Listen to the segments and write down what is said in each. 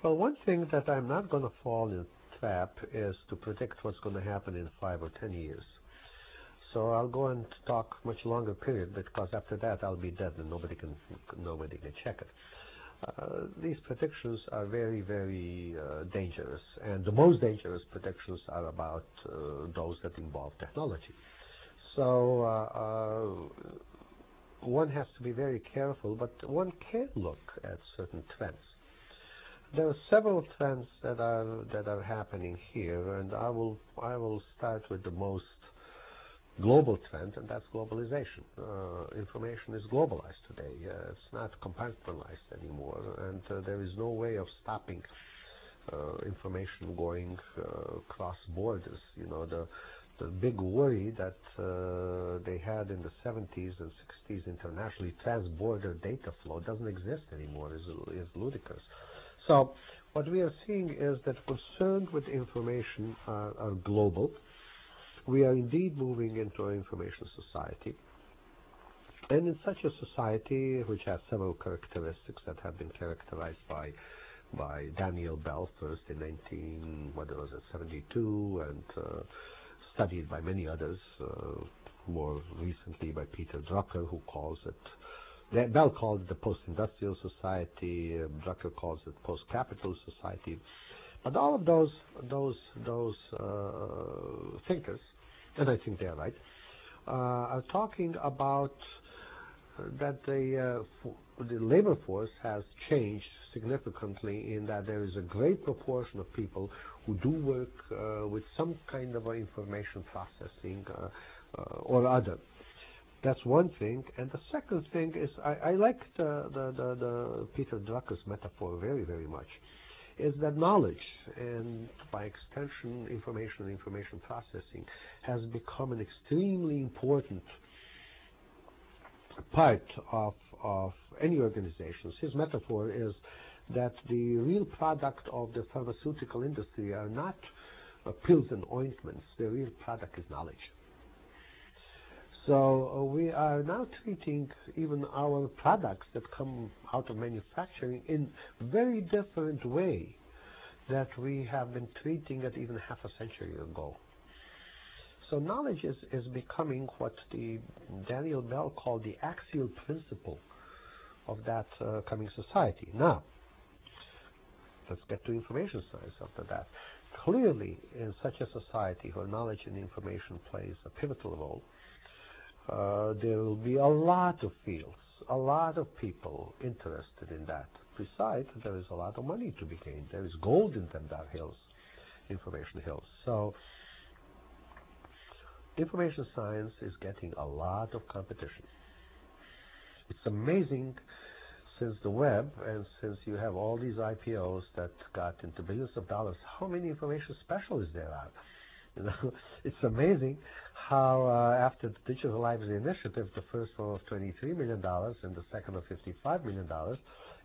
Well, one thing that I'm not going to fall in trap is to predict what's going to happen in 5 or 10 years. So I'll go and talk much longer period, because after that I'll be dead and nobody can check it. These predictions are very, very dangerous, and the most dangerous predictions are about those that involve technology. So one has to be very careful, but one can look at certain trends. There are several trends that are happening here, and I will start with the most global trend, and that's globalization. Information is globalized today. It's not compartmentalized anymore, and there is no way of stopping information going across borders. You know, the big worry that they had in the 70s and 60s internationally, trans-border data flow, doesn't exist anymore. Is ludicrous. So what we are seeing is that concerns with information are global. We are indeed moving into an information society. And in such a society, which has several characteristics that have been characterized by Daniel Bell first in 1972, and studied by many others, more recently by Peter Drucker, who calls it, Bell called it the post-industrial society, Drucker calls it post-capital society. But all of those thinkers, and I think they are right, are talking about that the labor force has changed significantly, in that there is a great proportion of people who do work with some kind of information processing or other. That's one thing. And the second thing is, I like the Peter Drucker's metaphor very, very much, is that knowledge, and by extension information and information processing, has become an extremely important part of any organizations. His metaphor is that the real product of the pharmaceutical industry are not pills and ointments. The real product is knowledge. So we are now treating even our products that come out of manufacturing in very different way that we have been treating it even half a century ago. So knowledge is becoming what the Daniel Bell called the axial principle of that coming society. Now, let's get to information science after that. Clearly, in such a society where knowledge and information plays a pivotal role, there will be a lot of fields, a lot of people interested in that. Besides, there is a lot of money to be gained. There is gold in them hills, information hills. So, information science is getting a lot of competition. It's amazing, since the web and since you have all these IPOs that got into billions of dollars, how many information specialists there are. You know, it's amazing how after the Digital Library Initiative, the first one of $23 million and the second of $55 million,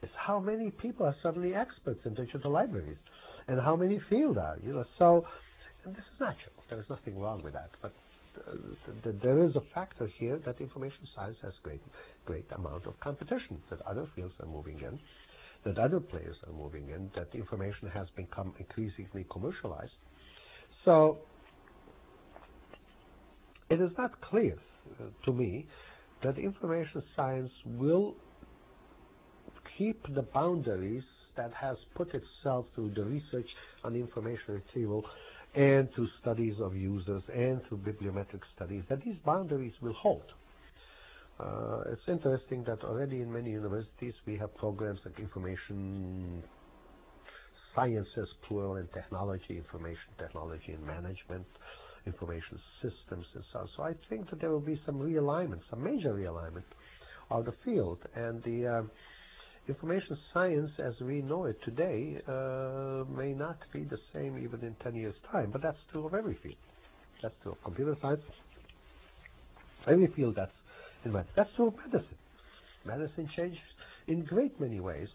is how many people are suddenly experts in digital libraries, and how many field are. You know, so, and this is natural. There is nothing wrong with that. But there is a factor here that information science has great amount of competition, that other fields are moving in, that other players are moving in, that information has become increasingly commercialized. So it is not clear to me that information science will keep the boundaries that has put itself through the research on information retrieval and through studies of users and through bibliometric studies, that these boundaries will hold. It's interesting that already in many universities we have programs like information sciences, plural, and technology, information technology and management, information systems, and so on. So I think that there will be some realignment, some major realignment of the field, and the information science as we know it today may not be the same even in 10 years' time, but that's true of every field. That's true of computer science, every field that's in mind. That's true of medicine. Medicine changed in great many ways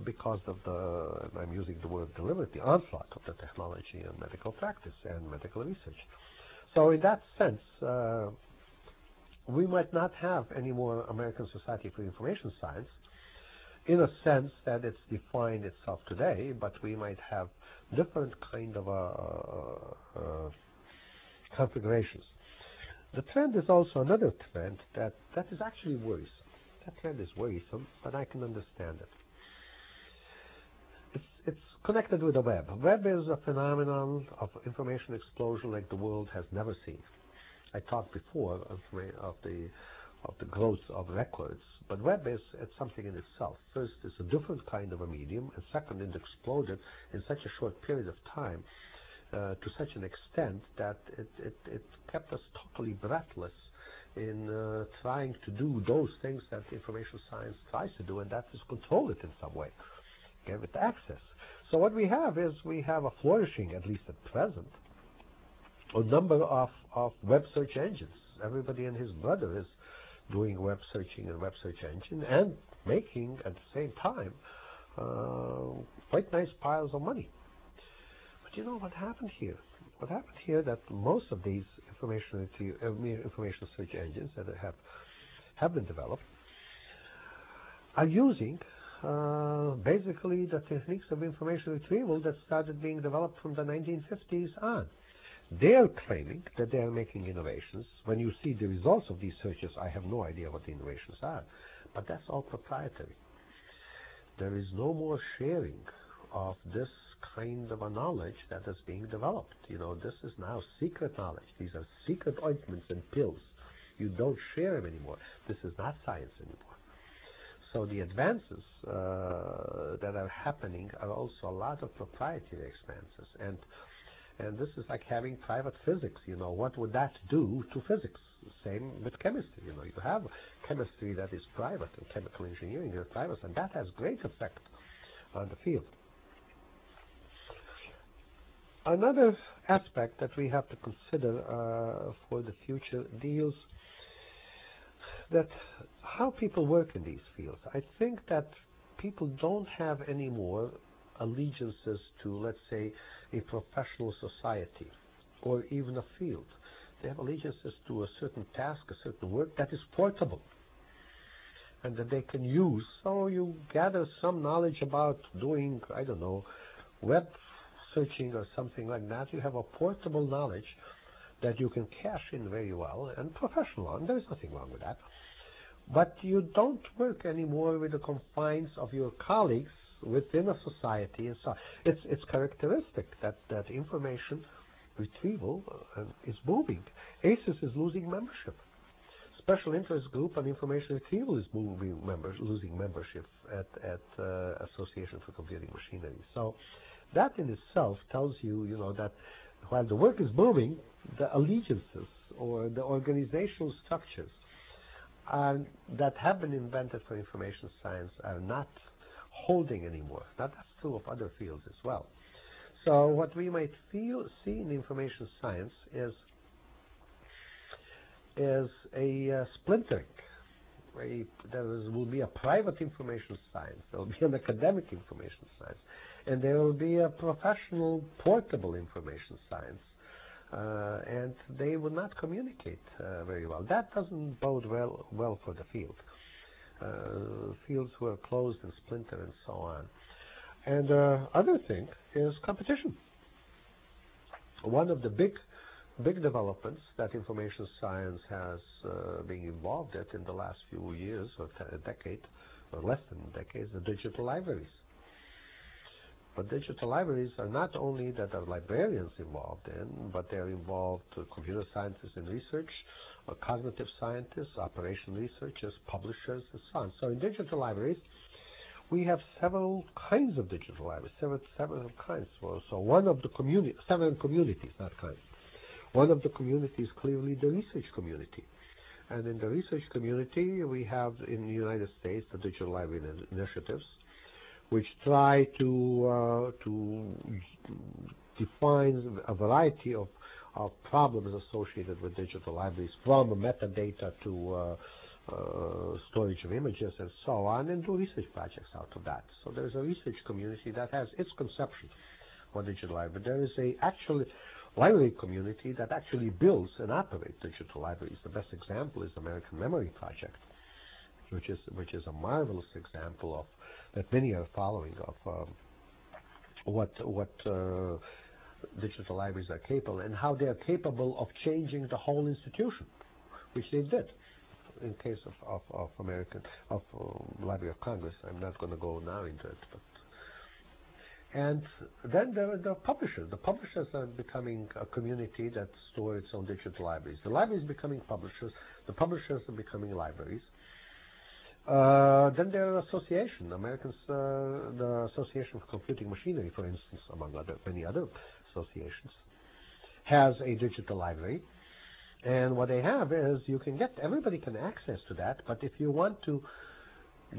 because of the, I'm using the word deliberately, onslaught of the technology and medical practice and medical research. So in that sense, we might not have any more American Society for Information Science in a sense that it's defined itself today, but we might have different kind of configurations. The trend is also another trend that is actually worrisome. That trend is worrisome, but I can understand it. It's connected with the web. Web is a phenomenon of information explosion like the world has never seen. I talked before of the growth of records, but web is something in itself. First, it's a different kind of a medium, and second, it exploded in such a short period of time to such an extent that it kept us totally breathless in trying to do those things that information science tries to do, and that is control it in some way, give it access. So what we have is we have a flourishing, at least at present, a number of web search engines. Everybody and his brother is doing web searching and web search engine and making at the same time quite nice piles of money. But you know what happened here? What happened here that most of these information search engines that have been developed are using basically the techniques of information retrieval that started being developed from the 1950s on. They are claiming that they are making innovations. When you see the results of these searches, I have no idea what the innovations are. But that's all proprietary. There is no more sharing of this kind of a knowledge that is being developed. You know, this is now secret knowledge. These are secret ointments and pills. You don't share them anymore. This is not science anymore. So the advances that are happening are also a lot of proprietary expenses. And this is like having private physics. You know, what would that do to physics? Same with chemistry. You know, you have chemistry that is private and chemical engineering is private, and that has great effect on the field. Another aspect that we have to consider for the future deals that how people work in these fields. I think that people don't have any more allegiances to, let's say, a professional society or even a field. They have allegiances to a certain task, a certain work that is portable and that they can use. So you gather some knowledge about doing, I don't know, web searching or something like that. You have a portable knowledge that you can cash in very well and professional on. There's nothing wrong with that. But you don't work anymore with the confines of your colleagues within a society, and so it's characteristic that information retrieval is booming. ASIST is losing membership. Special interest group on information retrieval is losing membership at Association for Computing Machinery. So that in itself tells you, you know, that while the work is booming, the allegiances or the organizational structures that have been invented for information science are not holding anymore. That's true of other fields as well. So what we might see in information science is a splintering. There will be a private information science. There will be an academic information science, and there will be a professional portable information science. And they will not communicate very well. That doesn't bode well for the field. Fields were closed and splintered and so on. And other thing is competition. One of the big developments that information science has been involved in the last few years or a decade, or less than a decade, is the digital libraries. But digital libraries are not only that are librarians involved in, but they're involved computer scientists in research, cognitive scientists, operation researchers, publishers, and so on. So in digital libraries, we have several kinds of digital libraries, several kinds. So one of the several communities, not kinds. One of the communities is clearly the research community. And in the research community, we have in the United States the digital library initiatives, which try to define a variety of problems associated with digital libraries, from metadata to storage of images and so on, and do research projects out of that. So there's a research community that has its conception for digital library. There is a actual library community that actually builds and operates digital libraries. The best example is the American Memory Project. which is a marvelous example of that many are following of what digital libraries are capable and how they are capable of changing the whole institution, which they did. In case of Library of Congress, I'm not going to go now into it, but. And then there are the publishers. The publishers are becoming a community that store its own digital libraries. The libraries are becoming publishers. The publishers are becoming libraries. Then there are associations. The Association for Computing Machinery, for instance, among many other associations, has a digital library. And what they have is everybody can access to that, but if you want to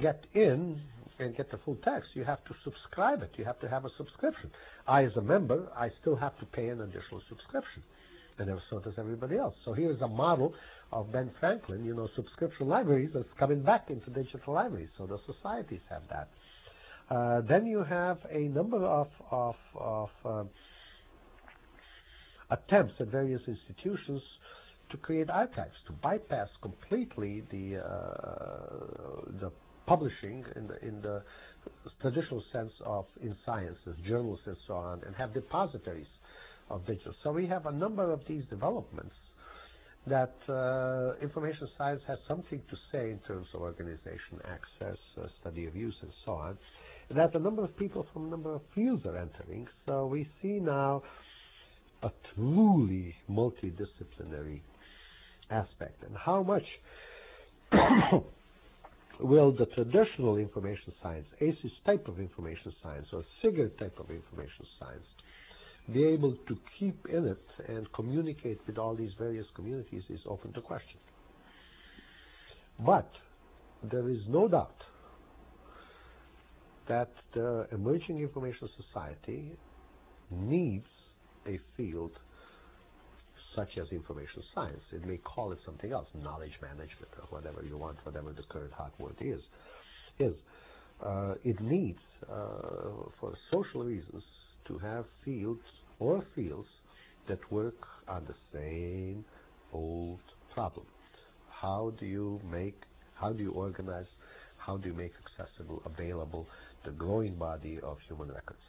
get in and get the full text, you have to subscribe it. You have to have a subscription. I, as a member, I still have to pay an additional subscription. And so does everybody else. So here's a model of Ben Franklin, subscription libraries that's coming back into digital libraries. So the societies have that. Then you have a number of attempts at various institutions to create archives, to bypass completely the publishing in the traditional sense in sciences, journals and so on, and have depositories of digital. So we have a number of these developments that information science has something to say in terms of organization, access, study of use, and so on. And that a number of people from a number of fields are entering. So we see now a truly multidisciplinary aspect. And how much will the traditional information science, ASIST type of information science, or SIGIR type of information science, be able to keep in it and communicate with all these various communities is open to question. But there is no doubt that the emerging information society needs a field such as information science. It may call it something else, knowledge management or whatever you want, whatever the current hot word is. It needs, for social reasons, to have fields that work on the same old problem. How do you organize, how do you make accessible, available the growing body of human records?